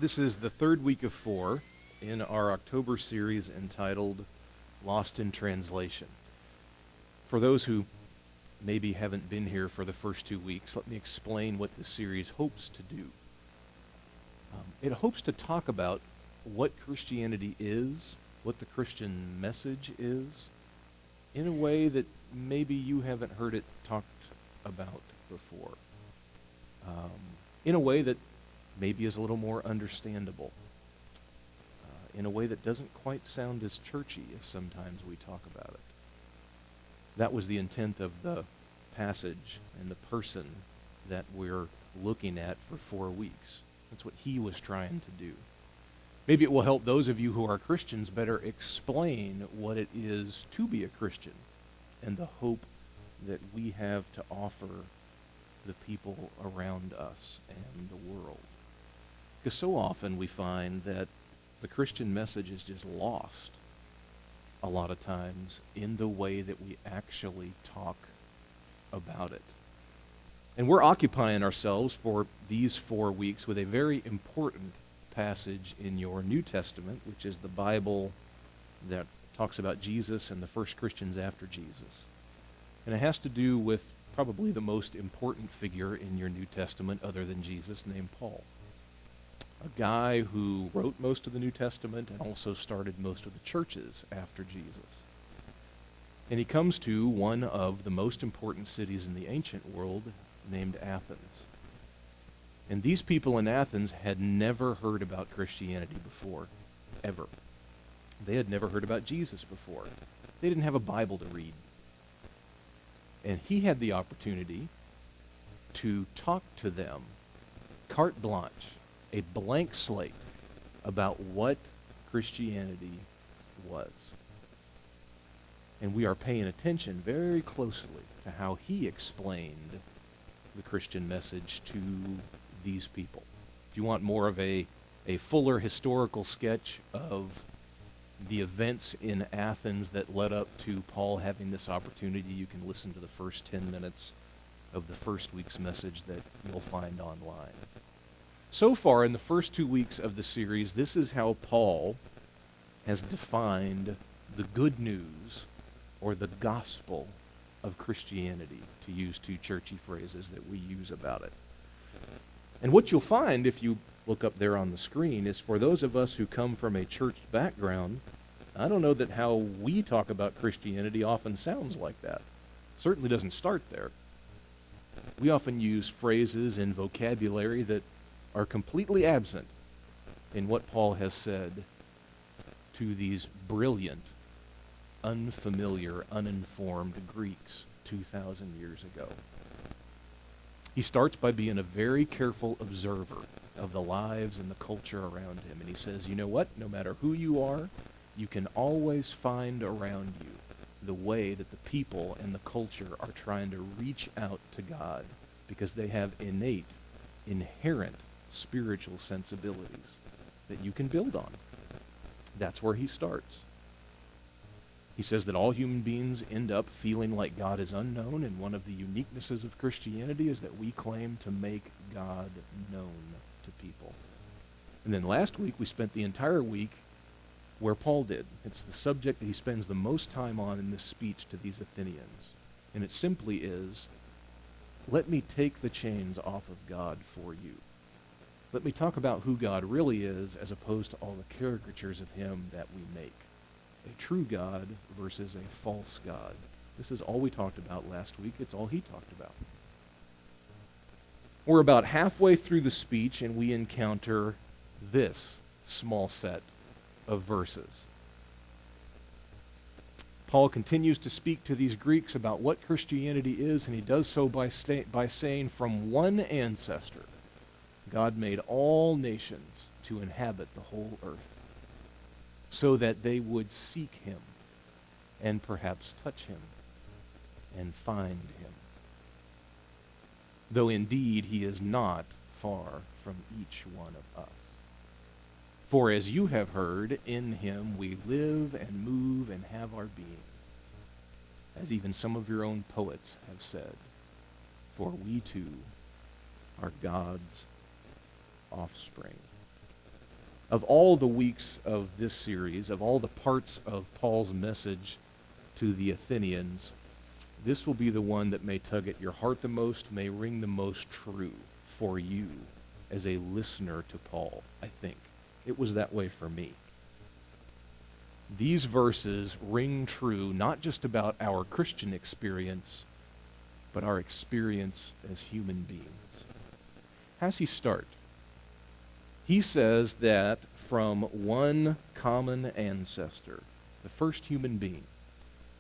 This is the third week of 4 in our October series entitled Lost in Translation. For those who maybe haven't been here for the first 2 weeks, let me explain what this series hopes to do. It hopes to talk about what Christianity is, what the Christian message is, in a way that maybe you haven't heard it talked about before. In a way that maybe is a little more understandable. In a way that doesn't quite sound as churchy as sometimes we talk about it. That was the intent of the passage and the person that we're looking at for 4 weeks. That's what he was trying to do. Maybe it will help those of you who are Christians better explain what it is to be a Christian and the hope that we have to offer the people around us and the world. Because so often we find that the Christian message is just lost a lot of times in the way that we actually talk about it. And we're occupying ourselves for these 4 weeks with a very important passage in your New Testament, which is the Bible that talks about Jesus and the first Christians after Jesus. And it has to do with probably the most important figure in your New Testament other than Jesus, named Paul. A guy who wrote most of the New Testament and also started most of the churches after Jesus. And he comes to one of the most important cities in the ancient world named Athens. And these people in Athens had never heard about Christianity before, ever. They had never heard about Jesus before. They didn't have a Bible to read. And he had the opportunity to talk to them, carte blanche, a blank slate, about what Christianity was. And we are paying attention very closely to how he explained the Christian message to these people. If you want more of a fuller historical sketch of the events in Athens that led up to Paul having this opportunity, you can listen to the first 10 minutes of the first week's message that you'll find online. So far, in the first 2 weeks of the series, this is how Paul has defined the good news or the gospel of Christianity, to use 2 churchy phrases that we use about it. And what you'll find, if you look up there on the screen, is for those of us who come from a church background, I don't know that how we talk about Christianity often sounds like that. Certainly doesn't start there. We often use phrases and vocabulary that are completely absent in what Paul has said to these brilliant, unfamiliar, uninformed Greeks 2,000 years ago. He starts by being a very careful observer of the lives and the culture around him. And he says, you know what? No matter who you are, you can always find around you the way that the people and the culture are trying to reach out to God because they have innate, inherent spiritual sensibilities that you can build on. That's where he starts. He says that all human beings end up feeling like God is unknown, and one of the uniquenesses of Christianity is that we claim to make God known to people. And then last week, we spent the entire week where Paul did. It's the subject that he spends the most time on in this speech to these Athenians. And it simply is, let me take the chains off of God for you. Let me talk about who God really is as opposed to all the caricatures of him that we make. A true God versus a false God. This is all we talked about last week. It's all he talked about. We're about halfway through the speech and we encounter this small set of verses. Paul continues to speak to these Greeks about what Christianity is, and he does so by saying, from one ancestor, God made all nations to inhabit the whole earth, so that they would seek him and perhaps touch him and find him. Though indeed he is not far from each one of us. For as you have heard, in him we live and move and have our being. As even some of your own poets have said, for we too are God's offspring. Of all the weeks of this series, of all the parts of Paul's message to the Athenians, this will be the one that may tug at your heart the most, may ring the most true for you as a listener to Paul, I think. It was that way for me. These verses ring true not just about our Christian experience, but our experience as human beings. How does he start? He says that from one common ancestor, the first human being,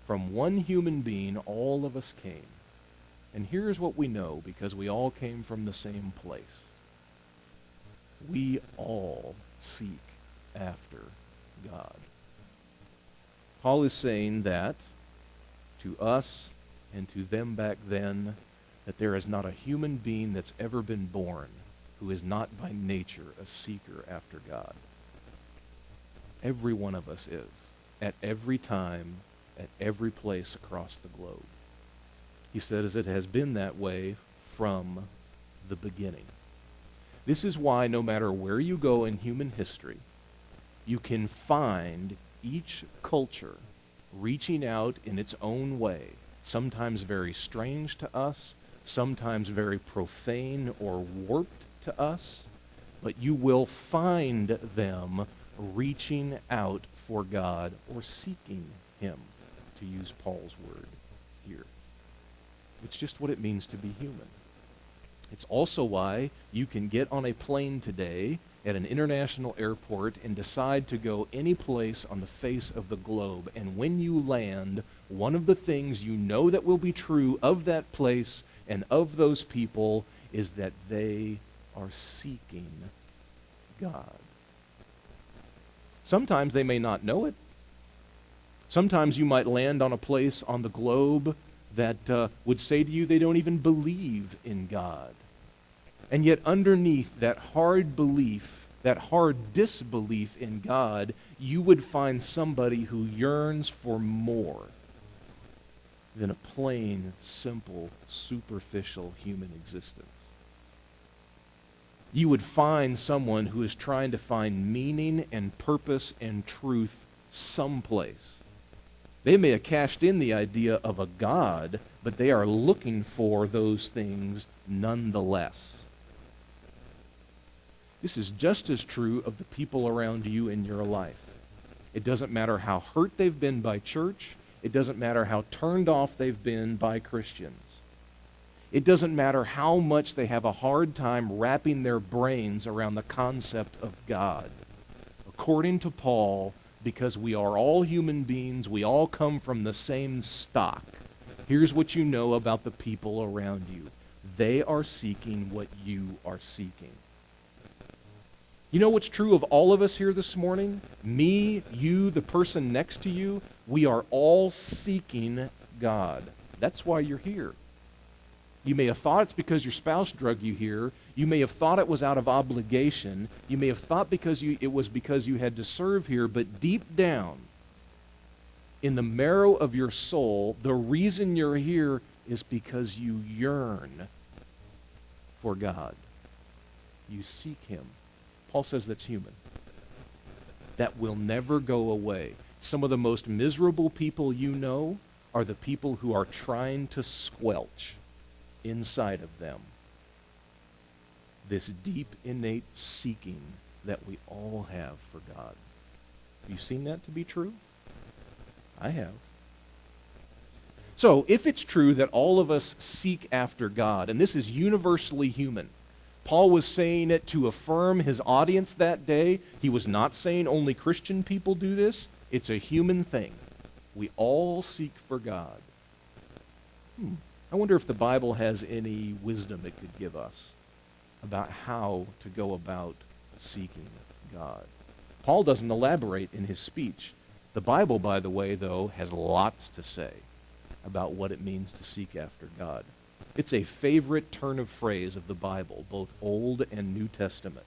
from one human being, all of us came. And here's what we know, because we all came from the same place. We all seek after God. Paul is saying that to us and to them back then, that there is not a human being that's ever been born who is not by nature a seeker after God. Every one of us is, at every time, at every place across the globe. He says it has been that way from the beginning. This is why no matter where you go in human history, you can find each culture reaching out in its own way, sometimes very strange to us, sometimes very profane or warped to us, but you will find them reaching out for God or seeking Him, to use Paul's word here. It's just what it means to be human. It's also why you can get on a plane today at an international airport and decide to go any place on the face of the globe. And when you land, one of the things you know that will be true of that place and of those people is that they are seeking God. Sometimes they may not know it. Sometimes you might land on a place on the globe that would say to you they don't even believe in God. And yet underneath that hard belief, that hard disbelief in God, you would find somebody who yearns for more than a plain, simple, superficial human existence. You would find someone who is trying to find meaning and purpose and truth someplace. They may have cashed in the idea of a God, but they are looking for those things nonetheless. This is just as true of the people around you in your life. It doesn't matter how hurt they've been by church. It doesn't matter how turned off they've been by Christians. It doesn't matter how much they have a hard time wrapping their brains around the concept of God. According to Paul, because we are all human beings, we all come from the same stock. Here's what you know about the people around you. They are seeking what you are seeking. You know what's true of all of us here this morning? Me, you, the person next to you, we are all seeking God. That's why you're here. You may have thought it's because your spouse drug you here. You may have thought it was out of obligation. You may have thought it was because you had to serve here. But deep down, in the marrow of your soul, the reason you're here is because you yearn for God. You seek Him. Paul says that's human. That will never go away. Some of the most miserable people you know are the people who are trying to squelch inside of them this deep, innate seeking that we all have for God. Have you seen that to be true? I have. So, if it's true that all of us seek after God, and this is universally human, Paul was saying it to affirm his audience that day. He was not saying only Christian people do this. It's a human thing. We all seek for God. I wonder if the Bible has any wisdom it could give us about how to go about seeking God. Paul doesn't elaborate in his speech. The Bible, by the way, though, has lots to say about what it means to seek after God. It's a favorite turn of phrase of the Bible, both Old and New Testament.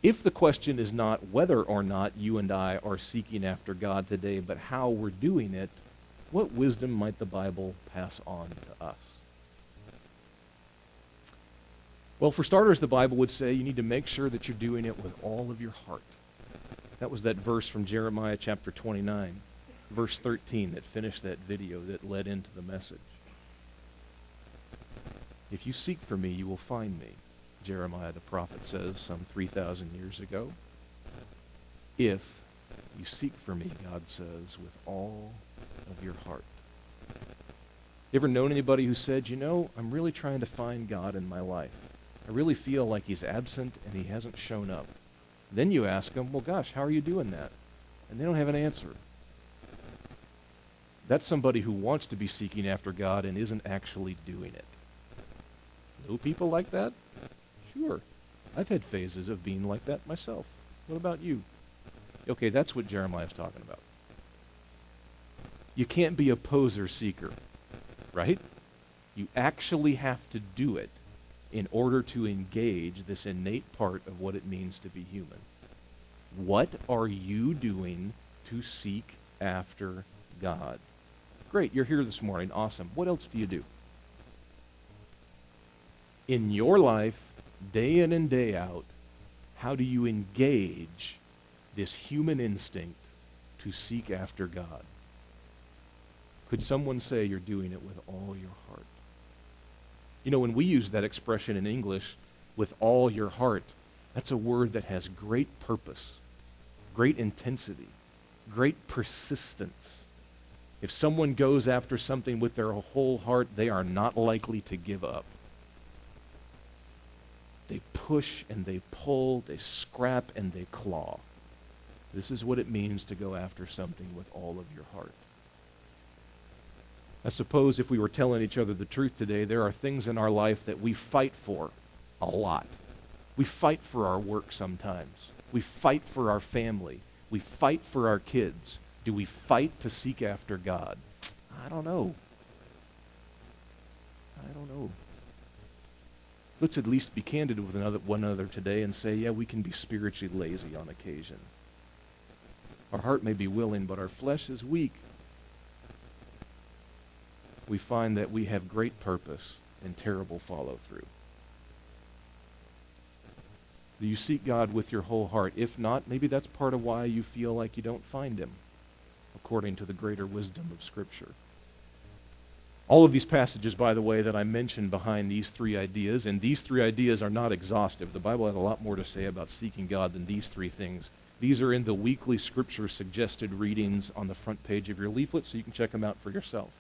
If the question is not whether or not you and I are seeking after God today, but how we're doing it, what wisdom might the Bible pass on to us? Well, for starters, the Bible would say you need to make sure that you're doing it with all of your heart. That was that verse from Jeremiah chapter 29, verse 13 that finished that video that led into the message. If you seek for me, you will find me, Jeremiah the prophet says some 3,000 years ago. If you seek for me, God says, with all of your heart. You ever known anybody who said, you know, I'm really trying to find God in my life. I really feel like he's absent and he hasn't shown up. Then you ask them, well, gosh, how are you doing that? And they don't have an answer. That's somebody who wants to be seeking after God and isn't actually doing it. Know people like that? Sure. I've had phases of being like that myself. What about you? Okay, that's what Jeremiah's talking about. You can't be a poser seeker, right? You actually have to do it in order to engage this innate part of what it means to be human. What are you doing to seek after God? Great, you're here this morning. Awesome. What else do you do? In your life, day in and day out, how do you engage this human instinct to seek after God? Could someone say you're doing it with all your heart? You know, when we use that expression in English, with all your heart, that's a word that has great purpose, great intensity, great persistence. If someone goes after something with their whole heart, they are not likely to give up. They push and they pull, they scrap and they claw. This is what it means to go after something with all of your heart. I suppose if we were telling each other the truth today, there are things in our life that we fight for a lot. We fight for our work sometimes. We fight for our family. We fight for our kids. Do we fight to seek after God? I don't know. Let's at least be candid with one another today and say, yeah, we can be spiritually lazy on occasion. Our heart may be willing, but our flesh is weak. We find that we have great purpose and terrible follow-through. Do you seek God with your whole heart? If not, maybe that's part of why you feel like you don't find him, according to the greater wisdom of Scripture. All of these passages, by the way, that I mentioned behind these three ideas, and these three ideas are not exhaustive. The Bible has a lot more to say about seeking God than these three things. These are in the weekly Scripture suggested readings on the front page of your leaflet, so you can check them out for yourself.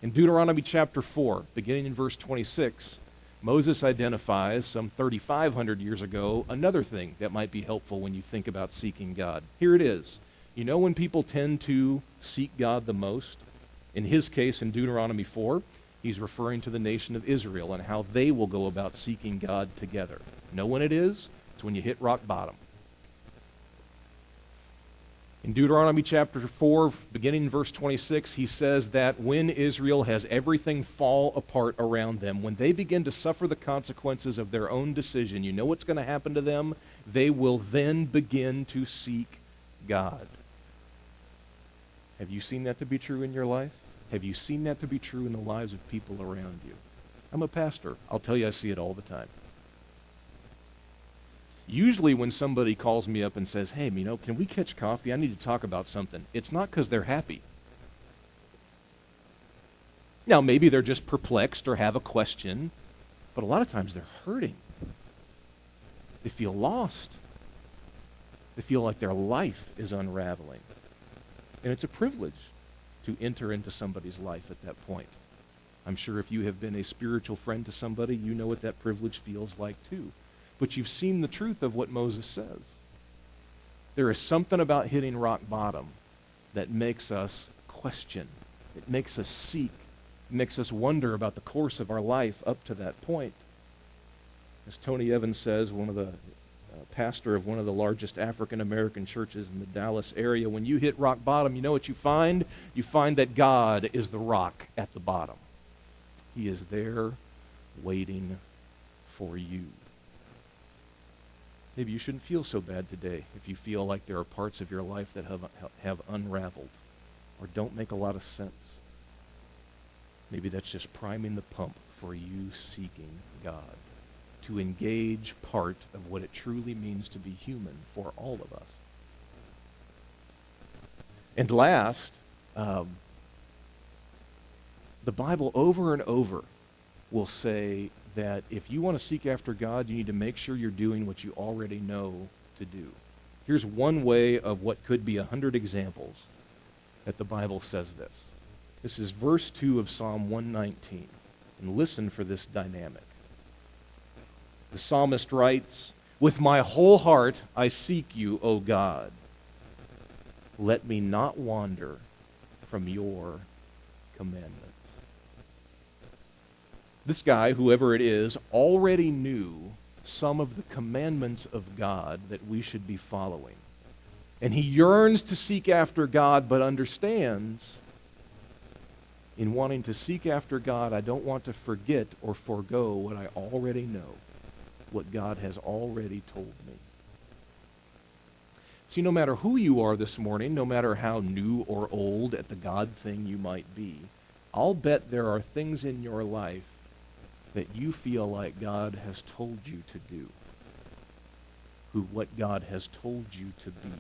In Deuteronomy chapter 4, beginning in verse 26, Moses identifies, some 3,500 years ago, another thing that might be helpful when you think about seeking God. Here it is. You know when people tend to seek God the most? In his case, in Deuteronomy 4, he's referring to the nation of Israel and how they will go about seeking God together. Know when it is? It's when you hit rock bottom. In Deuteronomy chapter 4, beginning in verse 26, he says that when Israel has everything fall apart around them, when they begin to suffer the consequences of their own decision, you know what's going to happen to them? They will then begin to seek God. Have you seen that to be true in your life? Have you seen that to be true in the lives of people around you? I'm a pastor. I'll tell you, I see it all the time. Usually when somebody calls me up and says, hey, you know, can we catch coffee? I need to talk about something. It's not because they're happy. Now, maybe they're just perplexed or have a question, but a lot of times they're hurting. They feel lost. They feel like their life is unraveling. And it's a privilege to enter into somebody's life at that point. I'm sure if you have been a spiritual friend to somebody, you know what that privilege feels like too. But you've seen the truth of what Moses says. There is something about hitting rock bottom that makes us question. It makes us seek. It makes us wonder about the course of our life up to that point. As Tony Evans says, pastor of one of the largest African-American churches in the Dallas area, when you hit rock bottom, you know what you find? You find that God is the rock at the bottom. He is there waiting for you. Maybe you shouldn't feel so bad today if you feel like there are parts of your life that have unraveled or don't make a lot of sense. Maybe that's just priming the pump for you seeking God. to engage part of what it truly means to be human for all of us. And last, the Bible over and over will say that if you want to seek after God, you need to make sure you're doing what you already know to do. Here's one way of what could be 100 examples that the Bible says this. This is verse 2 of Psalm 119. And listen for this dynamic. The psalmist writes, "With my whole heart I seek you, O God. Let me not wander from your commandments." This guy, whoever it is, already knew some of the commandments of God that we should be following. And he yearns to seek after God, but understands in wanting to seek after God, I don't want to forget or forego what I already know, what God has already told me. See, no matter who you are this morning, no matter how new or old at the God thing you might be, I'll bet there are things in your life that you feel like God has told you to do, what God has told you to be.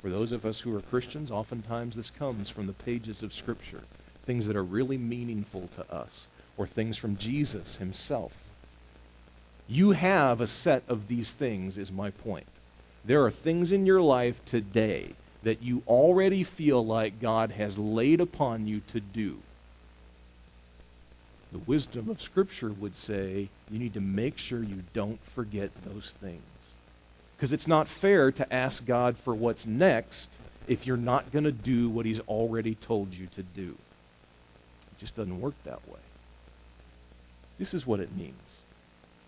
For those of us who are Christians, oftentimes this comes from the pages of Scripture, things that are really meaningful to us, or things from Jesus himself. You have a set of these things, is my point. There are things in your life today that you already feel like God has laid upon you to do. The wisdom of Scripture would say you need to make sure you don't forget those things. Because it's not fair to ask God for what's next if you're not going to do what he's already told you to do. It just doesn't work that way. This is what it means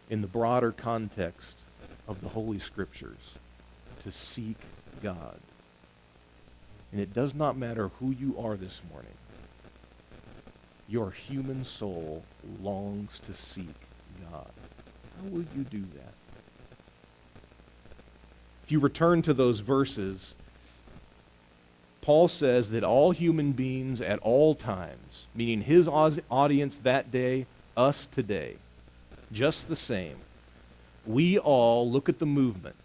in the broader context of the Holy Scriptures to seek God. And it does not matter who you are this morning. Your human soul longs to seek God. How will you do that? If you return to those verses, Paul says that all human beings at all times, meaning his audience that day, us today, just the same, we all, look at the movement,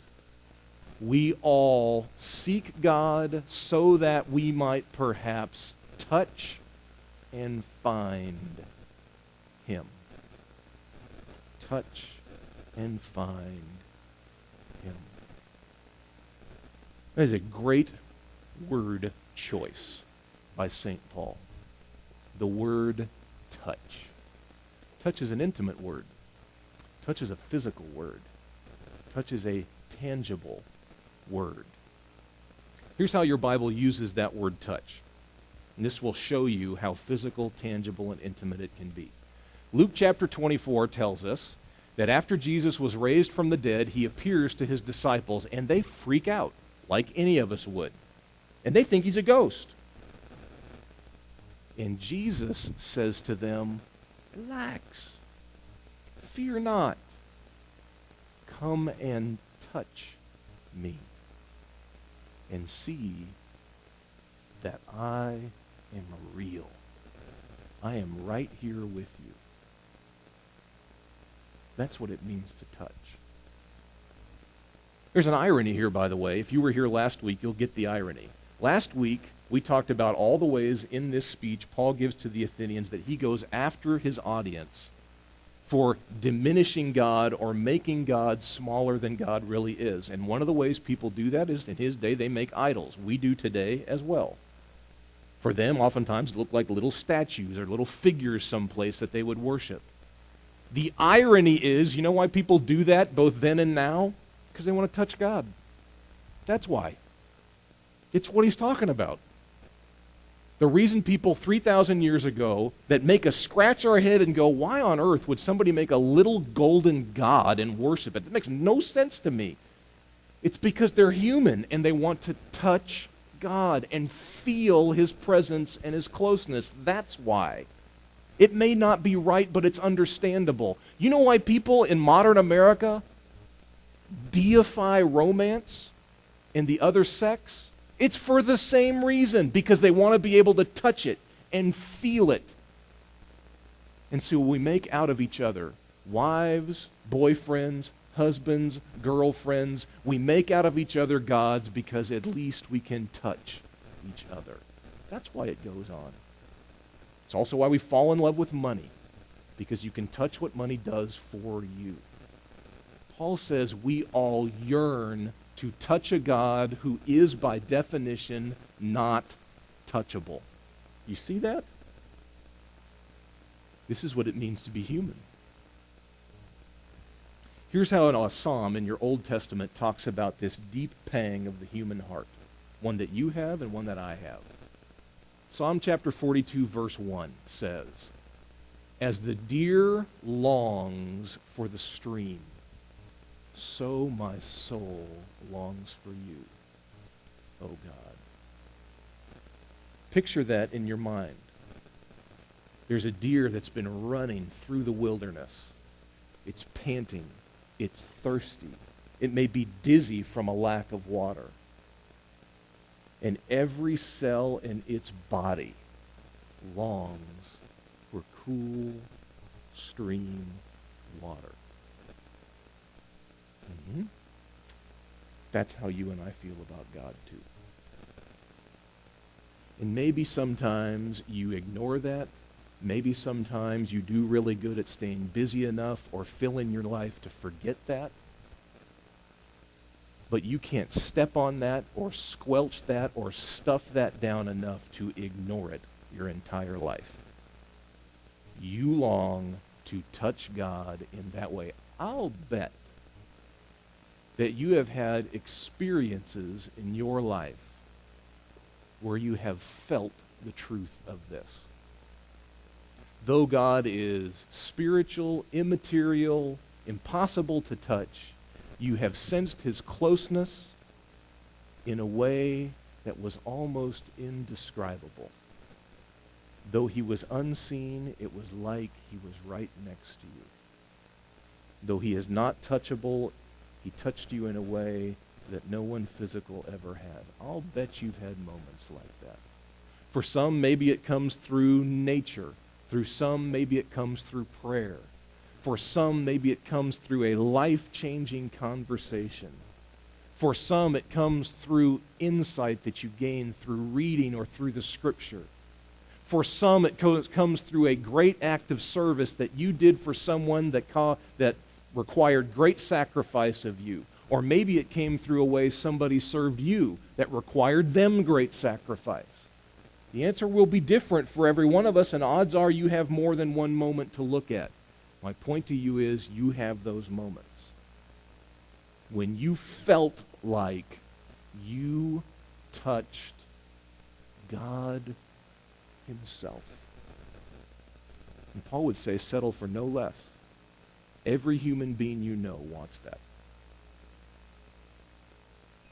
we all seek God so that we might perhaps touch and find him. Touch and find him. That is a great word choice by St. Paul. The word touch. Touch is an intimate word. Touch is a physical word. Touch is a tangible word. Here's how your Bible uses that word touch. And this will show you how physical, tangible, and intimate it can be. Luke chapter 24 tells us that after Jesus was raised from the dead, he appears to his disciples, and they freak out, like any of us would. And they think he's a ghost. And Jesus says to them, relax, fear not, come and touch me, and see that I am real. I am right here with you. That's what it means to touch. There's an irony here, by the way. If you were here last week, you'll get the irony. Last week, we talked about all the ways in this speech Paul gives to the Athenians that he goes after his audience for diminishing God or making God smaller than God really is. And one of the ways people do that is in his day they make idols. We do today as well. For them, oftentimes, it looked like little statues or little figures someplace that they would worship. The irony is, you know why people do that both then and now? Because they want to touch God. That's why. It's what he's talking about. The reason people 3,000 years ago that make us scratch our head and go, why on earth would somebody make a little golden god and worship it? It makes no sense to me. It's because they're human and they want to touch God and feel his presence and his closeness. That's why. It may not be right, but it's understandable. You know why people in modern America deify romance and the other sex? It's for the same reason, because they want to be able to touch it and feel it. And so we make out of each other Wives, boyfriends, husbands, girlfriends, we make out of each other gods because at least we can touch each other. That's why it goes on. It's also why we fall in love with money, because you can touch what money does for you. Paul says we all yearn to touch a God who is by definition not touchable. You see that? This is what it means to be human. Here's how a psalm in your Old Testament talks about this deep pang of the human heart, one that you have and one that I have. Psalm chapter 42, verse 1 says, "As the deer longs for the stream, so my soul longs for you, O God." Picture that in your mind. There's a deer that's been running through the wilderness. It's panting. It's thirsty. It may be dizzy from a lack of water. And every cell in its body longs for cool stream water. That's how you and I feel about God too. And maybe sometimes you ignore that. Maybe sometimes you do really good at staying busy enough or filling your life to forget that. But you can't step on that or squelch that or stuff that down enough to ignore it your entire life. You long to touch God in that way. I'll bet that you have had experiences in your life where you have felt the truth of this. Though God is spiritual, immaterial, impossible to touch, you have sensed his closeness in a way that was almost indescribable. Though he was unseen, it was like he was right next to you. Though he is not touchable, he touched you in a way that no one physical ever has. I'll bet you've had moments like that. For some, maybe it comes through nature. Through some, maybe it comes through prayer. For some, maybe it comes through a life-changing conversation. For some, it comes through insight that you gain through reading or through the Scripture. For some, it comes through a great act of service that you did for someone that required great sacrifice of you. Or maybe it came through a way somebody served you that required them great sacrifice. The answer will be different for every one of us, and odds are you have more than one moment to look at. My point to you is you have those moments when you felt like you touched God himself. And Paul would say, settle for no less. Every human being you know wants that.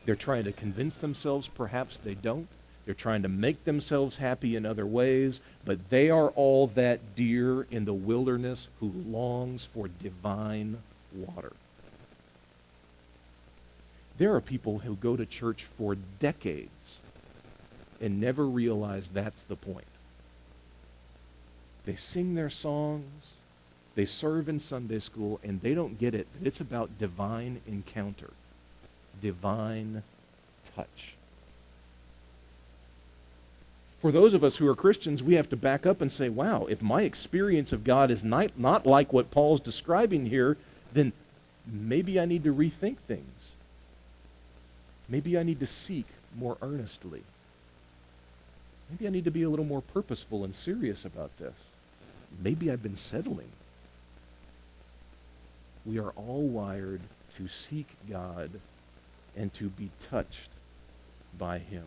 They're trying to convince themselves perhaps they don't. They're trying to make themselves happy in other ways, but they are all that deer in the wilderness who longs for divine water. There are people who go to church for decades and never realize that's the point. They sing their songs, they serve in Sunday school, and they don't get it. It's about divine encounter, divine touch. For those of us who are Christians, we have to back up and say, wow, if my experience of God is not like what Paul's describing here, then maybe I need to rethink things. Maybe I need to seek more earnestly. Maybe I need to be a little more purposeful and serious about this. Maybe I've been settling. We are all wired to seek God and to be touched by him.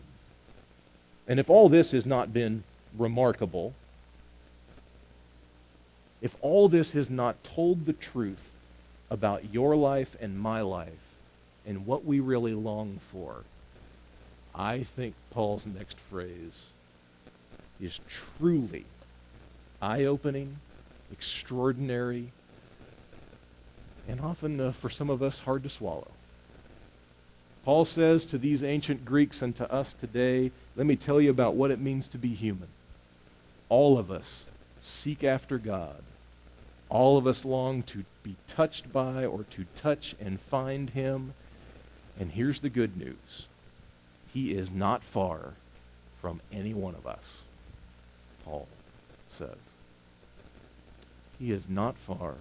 And if all this has not been remarkable, if all this has not told the truth about your life and my life and what we really long for, I think Paul's next phrase is truly eye-opening, extraordinary, and often for some of us hard to swallow. Paul says to these ancient Greeks and to us today, let me tell you about what it means to be human. All of us seek after God, All of us long to be touched by or to touch and find him. And here's the good news. He is not far from any one of us, Paul says. He is not far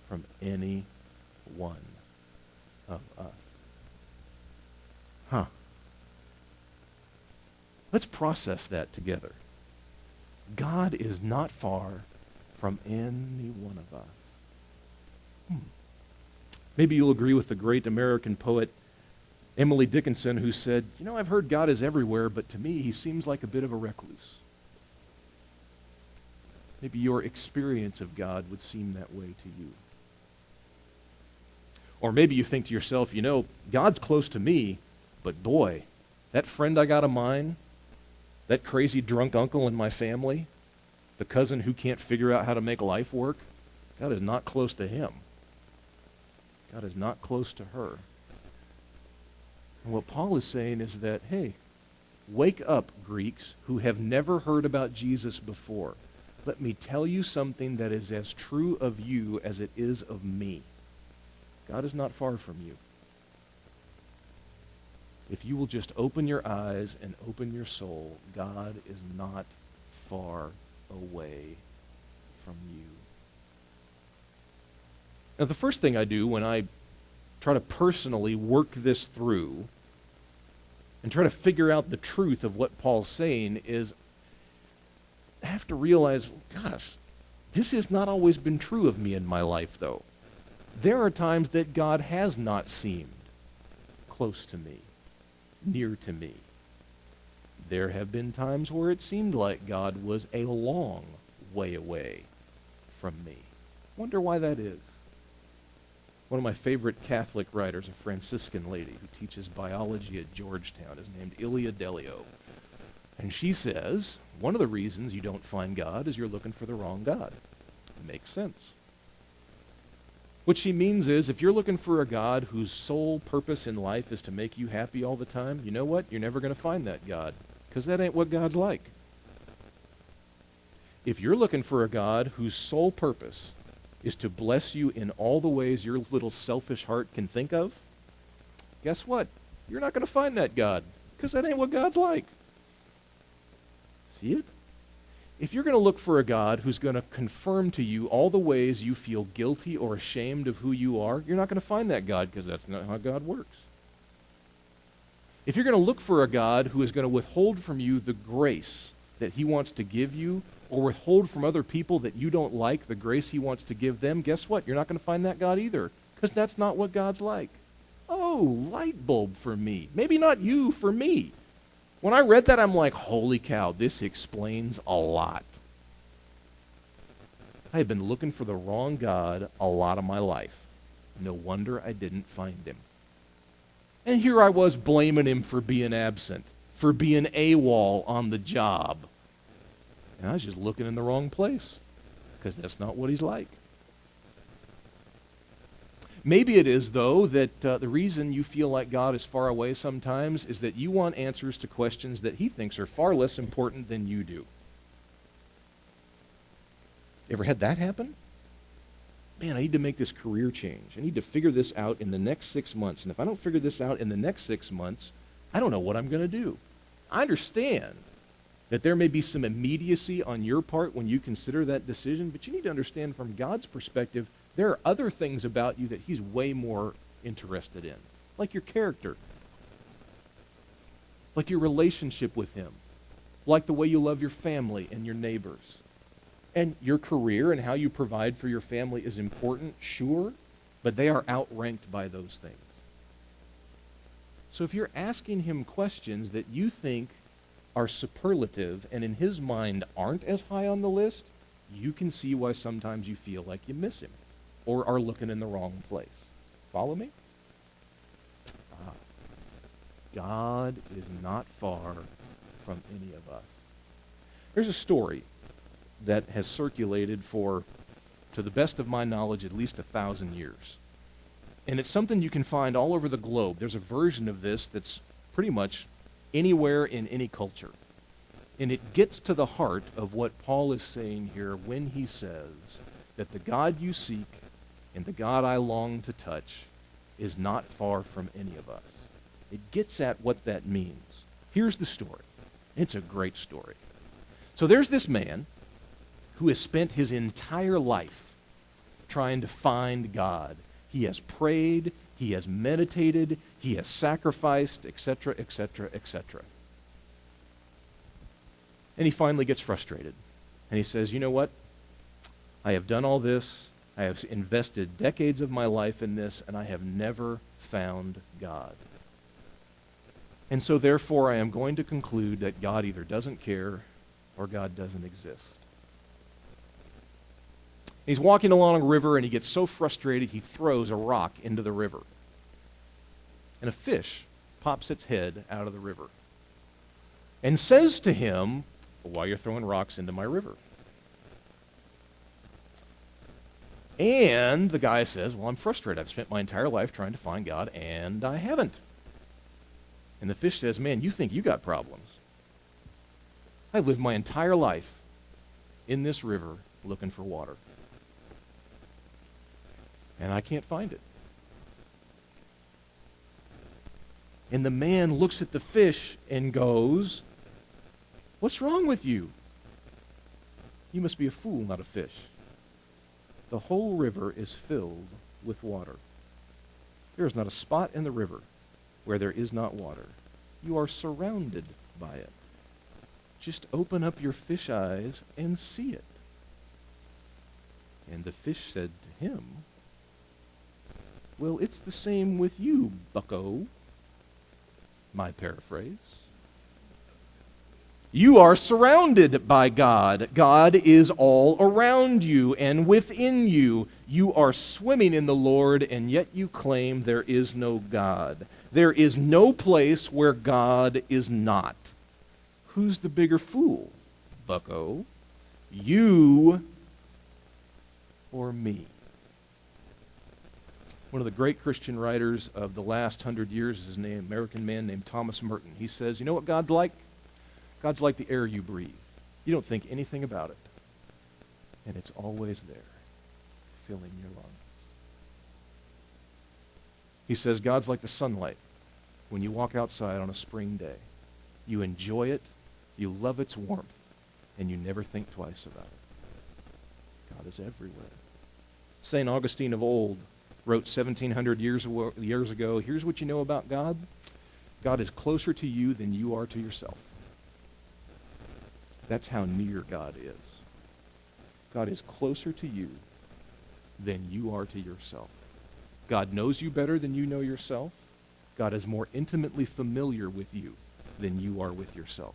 from any one of us. Huh. Let's process that together. God is not far from any one of us. Maybe you'll agree with the great American poet Emily Dickinson, who said, I've heard God is everywhere, but to me he seems like a bit of a recluse. Maybe your experience of God would seem that way to you. Or maybe you think to yourself, God's close to me, but boy, that friend I got of mine, that crazy drunk uncle in my family, the cousin who can't figure out how to make life work, God is not close to him. God is not close to her. And what Paul is saying is that, hey, wake up, Greeks who have never heard about Jesus before. Let me tell you something that is as true of you as it is of me. God is not far from you. If you will just open your eyes and open your soul, God is not far away from you. Now, the first thing I do when I try to personally work this through and try to figure out the truth of what Paul's saying is I have to realize, gosh, this has not always been true of me in my life, though. There are times that God has not seemed close to me, near to me. There have been times where it seemed like God was a long way away from me. Wonder why that is. One of my favorite Catholic writers, a Franciscan lady who teaches biology at Georgetown, is named Ilia Delio. And she says, one of the reasons you don't find God is you're looking for the wrong God. It makes sense. What she means is, if you're looking for a God whose sole purpose in life is to make you happy all the time, you know what? You're never going to find that God, because that ain't what God's like. If you're looking for a God whose sole purpose is to bless you in all the ways your little selfish heart can think of, guess what? You're not going to find that God, because that ain't what God's like. See it? If you're going to look for a God who's going to confirm to you all the ways you feel guilty or ashamed of who you are, you're not going to find that God, because that's not how God works. If you're going to look for a God who is going to withhold from you the grace that he wants to give you, or withhold from other people that you don't like the grace he wants to give them, guess what? You're not going to find that God either, because that's not what God's like. Oh, light bulb for me. Maybe not you, for me. When I read that, I'm like, holy cow, this explains a lot. I had been looking for the wrong God a lot of my life. No wonder I didn't find him. And here I was blaming him for being absent, for being AWOL on the job. And I was just looking in the wrong place, because that's not what he's like. Maybe it is, though, that the reason you feel like God is far away sometimes is that you want answers to questions that he thinks are far less important than you do. Ever had that happen? Man, I need to make this career change. I need to figure this out in the next 6 months. And if I don't figure this out in the next 6 months, I don't know what I'm going to do. I understand that there may be some immediacy on your part when you consider that decision, but you need to understand from God's perspective, there are other things about you that he's way more interested in, like your character, like your relationship with him, like the way you love your family and your neighbors. And your career and how you provide for your family is important, sure, but they are outranked by those things. So if you're asking him questions that you think are superlative and in his mind aren't as high on the list, you can see why sometimes you feel like you miss him or are looking in the wrong place. Follow me? God is not far from any of us. There's a story that has circulated for, to the best of my knowledge, at least 1,000 years. And it's something you can find all over the globe. There's a version of this that's pretty much anywhere in any culture. And it gets to the heart of what Paul is saying here when he says that the God you seek and the God I long to touch is not far from any of us. It gets at what that means. Here's the story. It's a great story. So there's this man who has spent his entire life trying to find God. He has prayed, he has meditated, he has sacrificed, etc., etc., etc. And he finally gets frustrated. And he says, you know what? I have done all this. I have invested decades of my life in this, and I have never found God. And so therefore I am going to conclude that God either doesn't care or God doesn't exist. He's walking along a river, and he gets so frustrated he throws a rock into the river. And a fish pops its head out of the river and says to him, why are you throwing rocks into my river? And the guy says, well, I'm frustrated. I've spent my entire life trying to find God, and I haven't. And the fish says, man, you think you got problems. I lived my entire life in this river looking for water. And I can't find it. And the man looks at the fish and goes, what's wrong with you? You must be a fool, not a fish. The whole river is filled with water. There is not a spot in the river where there is not water. You are surrounded by it. Just open up your fish eyes and see it. And the fish said to him, well, it's the same with you, bucko. My paraphrase. You are surrounded by God. God is all around you and within you. You are swimming in the Lord, and yet you claim there is no God. There is no place where God is not. Who's the bigger fool, bucko? You or me? One of the great Christian writers of the last 100 years is an American man named Thomas Merton. He says, you know what God's like? God's like the air you breathe. You don't think anything about it. And it's always there, filling your lungs. He says God's like the sunlight when you walk outside on a spring day. You enjoy it, you love its warmth, and you never think twice about it. God is everywhere. St. Augustine of old wrote 1,700 years ago, here's what you know about God. God is closer to you than you are to yourself. That's how near God is. God is closer to you than you are to yourself. God knows you better than you know yourself. God is more intimately familiar with you than you are with yourself.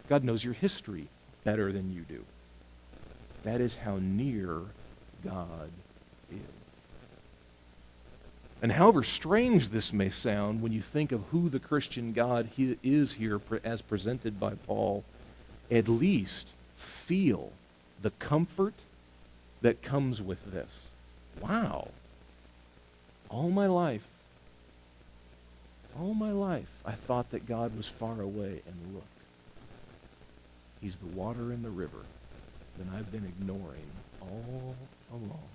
God knows your history better than you do. That is how near God is. And however strange this may sound when you think of who the Christian God is here as presented by Paul, at least feel the comfort that comes with this. Wow. All my life, I thought that God was far away, and look, he's the water in the river that I've been ignoring all along.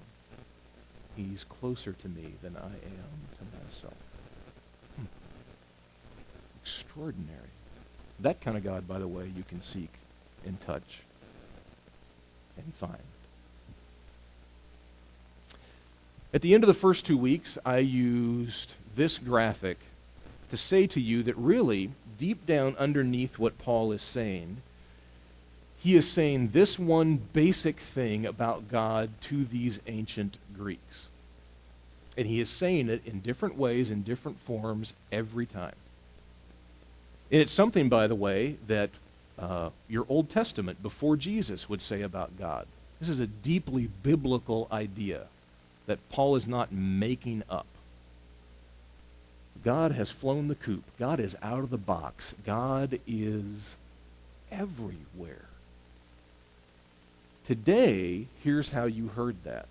He's closer to me than I am to myself. Extraordinary. That kind of God, by the way, you can seek and touch and find. At the end of the first 2 weeks, I used this graphic to say to you that really, deep down underneath what Paul is saying, he is saying this one basic thing about God to these ancient Greeks. And he is saying it in different ways, in different forms, every time. And it's something, by the way, that your Old Testament before Jesus would say about God. This is a deeply biblical idea that Paul is not making up. God has flown the coop. God is out of the box. God is everywhere. Today, here's how you heard that.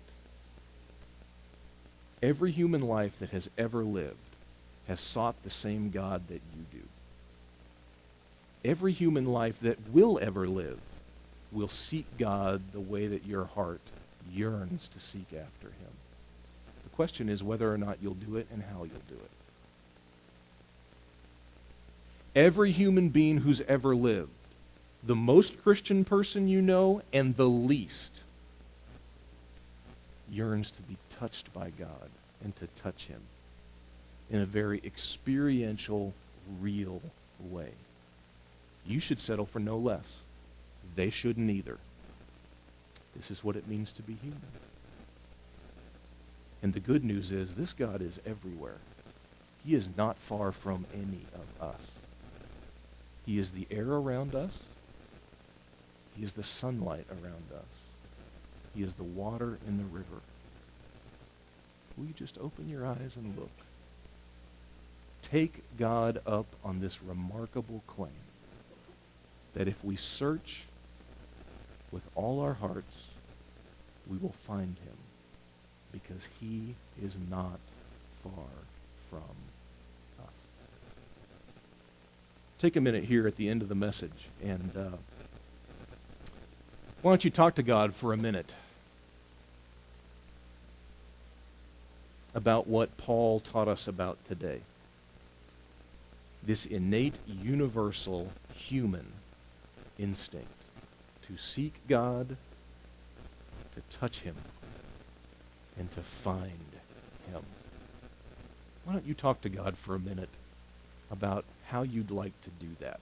Every human life that has ever lived has sought the same God that you do. Every human life that will ever live will seek God the way that your heart yearns to seek after him. The question is whether or not you'll do it and how you'll do it. Every human being who's ever lived, the most Christian person you know and the least, yearns to be touched by God and to touch him in a very experiential, real way. You should settle for no less. They shouldn't either. This is what it means to be human. And the good news is this God is everywhere. He is not far from any of us. He is the air around us. He is the sunlight around us. He is the water in the river. Will you just open your eyes and look? Take God up on this remarkable claim that if we search with all our hearts, we will find him because he is not far from us. Take a minute here at the end of the message and why don't you talk to God for a minute about what Paul taught us about today. This innate, universal, human instinct to seek God, to touch him, and to find him. Why don't you talk to God for a minute about how you'd like to do that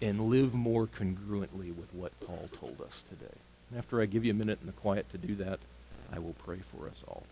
and live more congruently with what Paul told us today. And after I give you a minute in the quiet to do that, I will pray for us all.